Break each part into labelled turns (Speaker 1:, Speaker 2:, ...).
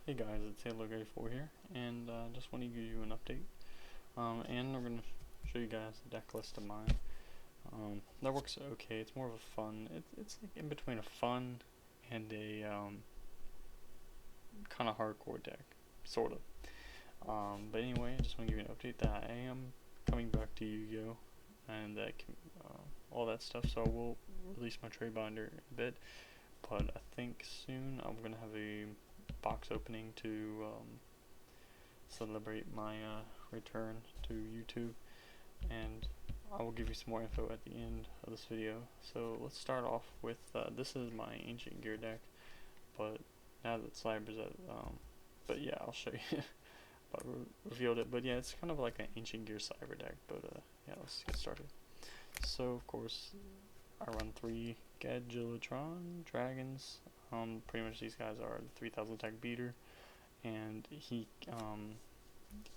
Speaker 1: Hey guys, it's Halo4 here, and just want to give you an update. And I'm going to show you guys the deck list of mine. That works okay. It's more of a fun. It's like in between a fun and a kind of hardcore deck, sort of. But anyway, I just want to give you an update that I am coming back to Yu-Gi-Oh! And all that stuff. So I will release my trade binder in a bit, but I think soon I'm gonna have a box opening to celebrate my return to YouTube, and I will give you some more info at the end of this video. So let's start off with this is my ancient gear deck, but now that Cyber's at but yeah, I'll show you. But revealed it, but yeah, it's kind of like an ancient gear cyber deck. But yeah, let's get started. So of course I run 3 Gadgelatron dragons. Pretty much these guys are the 3000 attack beater, and he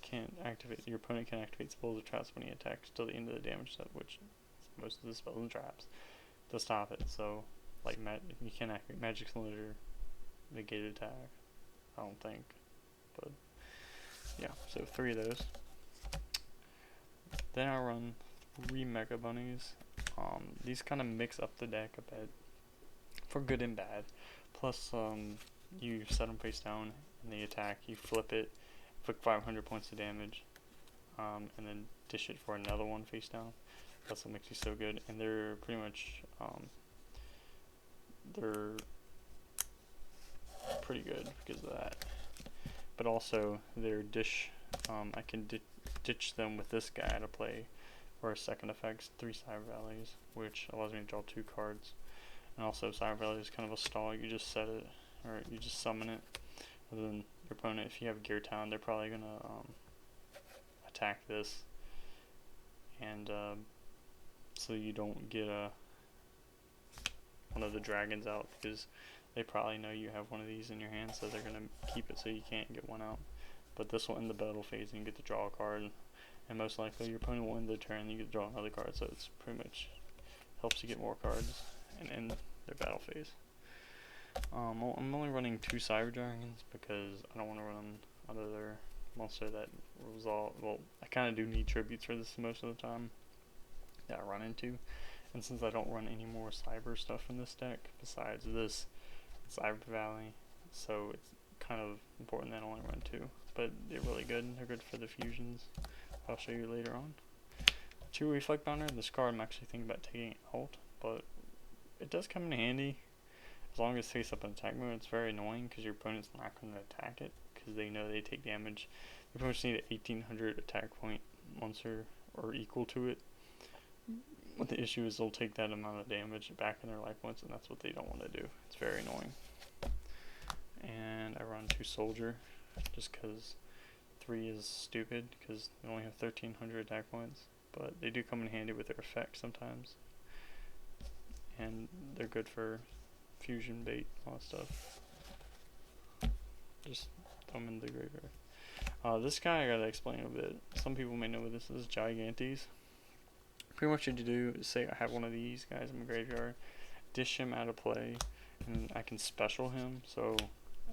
Speaker 1: can't activate. Your opponent can activate spells or traps when he attacks till the end of the damage step, which is most of the spells and traps to stop it. So like you can't activate Magic Cylinder, negated attack. I don't think, but yeah. So 3 of those. Then I run 3 Mega Bunnies. These kind of mix up the deck a bit, for good and bad. Plus, you set them face down and they attack. You flip it, inflict 500 points of damage, and then dish it for another one face down. That's what makes you so good. And they're pretty much they're pretty good because of that. But also their dish, I can ditch them with this guy to play for a second effects, 3 Cyber Valleys, which allows me to draw 2 cards. And also Cyber Valley is kind of a stall. You just set it, or you just summon it. And then your opponent, if you have Gear Town, they're probably gonna attack this, and so you don't get one of the dragons out, because they probably know you have one of these in your hand, so they're gonna keep it so you can't get one out. But this will end the battle phase and you get to draw a card, and most likely your opponent will end the turn and you get to draw another card, so it's pretty much helps you get more cards and end their battle phase. I'm only running 2 Cyber Dragons because I don't want to run another monster that resolve. Well, I kind of do need tributes for this most of the time that I run into, and since I don't run any more Cyber stuff in this deck besides this Cyber Valley, so it's kind of important that I only run 2. But they're really good. They're good for the fusions. I'll show you later on. 2 Reflect Bouncer. This card I'm actually thinking about taking out, but it does come in handy as long as it's face up an attack move. It's very annoying because your opponent's not going to attack it because they know they take damage. You pretty much need an 1800 attack point monster or equal to it. But the issue is they'll take that amount of damage back in their life points, and that's what they don't want to do. It's very annoying. And I run 2 Soldier just because 3 is stupid because they only have 1300 attack points, but they do come in handy with their effects sometimes, and they're good for fusion bait, all that stuff. Just throw them in the graveyard. This guy I gotta explain a bit. Some people may know what this is. Gigantes. Pretty much what you do is say I have one of these guys in my graveyard, dish him out of play, and I can special him. So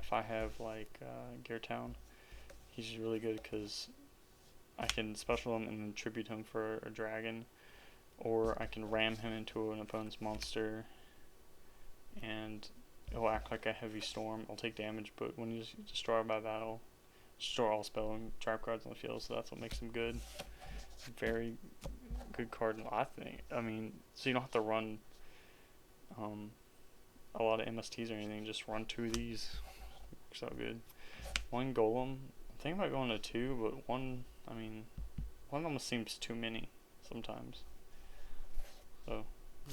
Speaker 1: if I have like Gear Town, he's really good because I can special him and then tribute him for a dragon, or I can ram him into an opponent's monster and it'll act like a heavy storm. It'll take damage, but when you destroy by battle, destroy all spell and trap cards on the field, so that's what makes him good. Very good card, I think. I mean, so you don't have to run a lot of MSTs or anything, just run 2 of these. Works out good. 1 Golem. I think about going to 2, but one almost seems too many sometimes. So,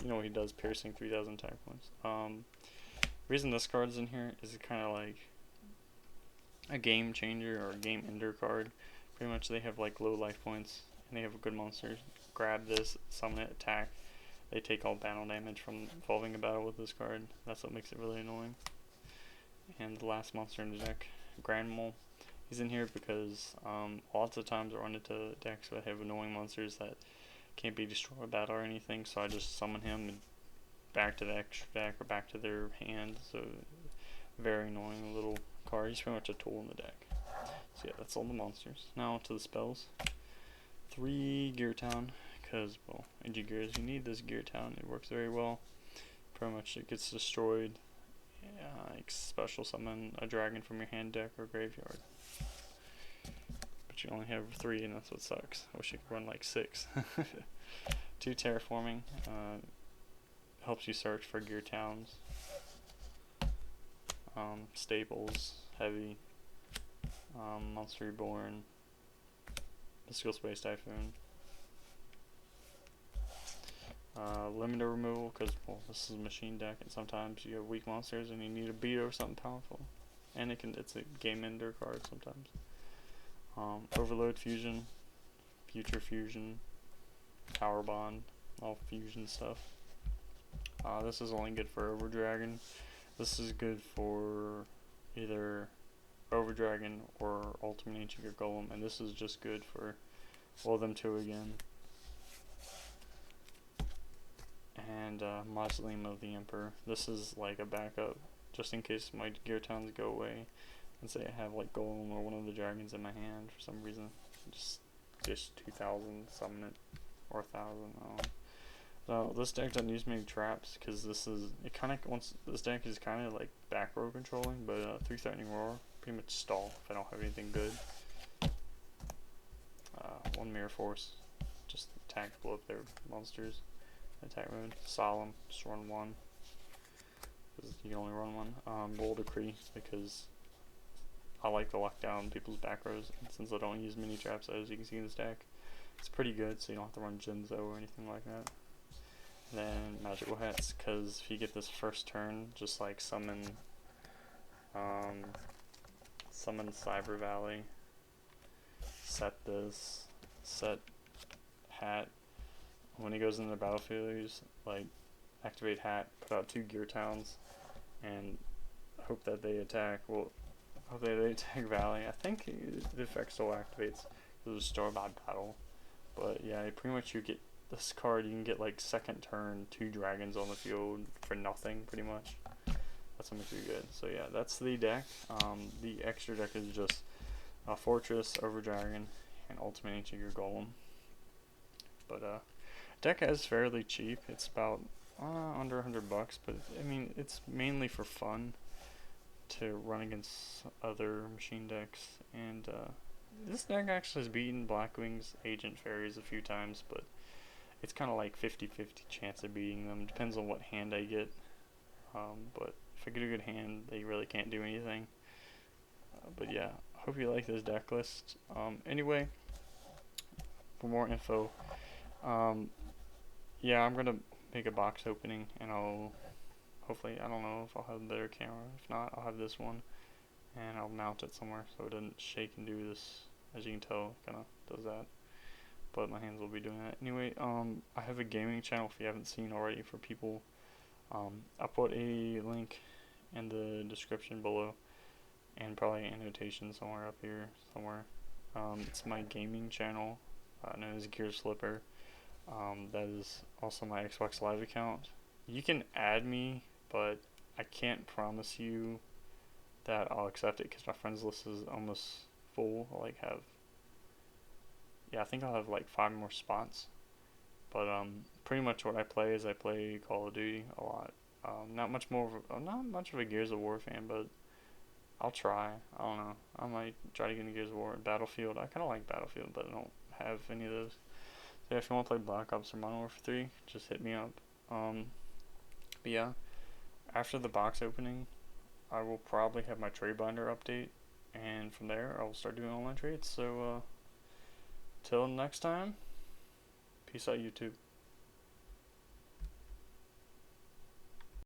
Speaker 1: you know what he does, piercing 3000 attack points. Reason this card's in here is kind of like a game changer or a game ender card. Pretty much they have like low life points and they have a good monster. Grab this, summon it, attack. They take all battle damage from involving a battle with this card. That's what makes it really annoying. And the last monster in the deck, Granimal. He's in here because lots of times I run into decks that have annoying monsters that can't be destroyed by battle or anything, so I just summon him and back to the extra deck or back to their hand. So very annoying little card. He's pretty much a tool in the deck. So yeah, that's all the monsters. Now to the spells. 3 Gear Town, because, well, Ag Gears, you need this Gear Town. It works very well. Pretty much it gets destroyed. Like special summon a dragon from your hand, deck, or graveyard. But you only have 3, and that's what sucks. I wish I could run like 6. 2 Terraforming. Helps you search for Gear Towns. Staples, Heavy. Monster Reborn. Mystical Space Typhoon. Limiter removal, because, well, this is a machine deck, and sometimes you have weak monsters and you need a beat or something powerful. And it's a game ender card sometimes. Overload Fusion, Future Fusion, Power Bond, all fusion stuff. This is only good for Overdragon. This is good for either Overdragon or Ultimate Ancient Gear Golem, and this is just good for all them 2 again. And Mausoleum of the Emperor. This is like a backup, just in case my Gear Towns go away, and say I have like Golem or one of the dragons in my hand for some reason. Just 2,000, summon it, or 1,000. I don't know. So this deck doesn't use many traps, because this deck is kind of like back row controlling, but 3 Threatening Roar, pretty much stall if I don't have anything good. 1 Mirror Force, just attack, blow up their monsters. Attack mode, Solemn, just run 1, because you can only run 1. Bold Decree, because I like to lock down people's back rows, and since I don't use mini traps, as you can see in this deck, it's pretty good, so you don't have to run Jinzo or anything like that. Then Magical Hats, because if you get this first turn, just like summon Cyber Valley, set this, set Hat. When he goes into the battlefield, you just like activate Hat, put out 2 Gear Towns, and hope that they attack. Well, hope that they attack Valley. I think the effect still activates because it was stored by battle. But yeah, pretty much you get this card. You can get like second turn 2 dragons on the field for nothing, pretty much. That's what makes you good. So yeah, that's the deck. The extra deck is just Fortress, Overdragon, and Ultimate Ancient Gear Golem. But deck is fairly cheap. It's about under $100, but I mean it's mainly for fun to run against other machine decks. And this deck actually has beaten Blackwing's Agent Fairies a few times, but it's kind of like 50-50 chance of beating them. Depends on what hand I get. But if I get a good hand, they really can't do anything. But yeah, hope you like this deck list. Anyway, for more info, yeah, I'm gonna make a box opening, and I'll hopefully, I don't know if I'll have a better camera. If not, I'll have this one, and I'll mount it somewhere so it doesn't shake and do this. As you can tell, kind of does that. But my hands will be doing that. Anyway, I have a gaming channel if you haven't seen already for people. I'll put a link in the description below, and probably annotation somewhere up here somewhere. It's my gaming channel, known as Gear Slipper. That is also my Xbox Live account. You can add me, but I can't promise you that I'll accept it because my friends list is almost full. I think I'll have like 5 more spots. But pretty much what I play is I play Call of Duty a lot. Not much of a Gears of War fan, but I'll try. I don't know. I might try to get into Gears of War. Battlefield, I kind of like Battlefield, but I don't have any of those. So yeah, if you want to play Black Ops or Modern Warfare 3, just hit me up. But yeah, after the box opening, I will probably have my trade binder update, and from there I will start doing online trades. So till next time, peace out, YouTube.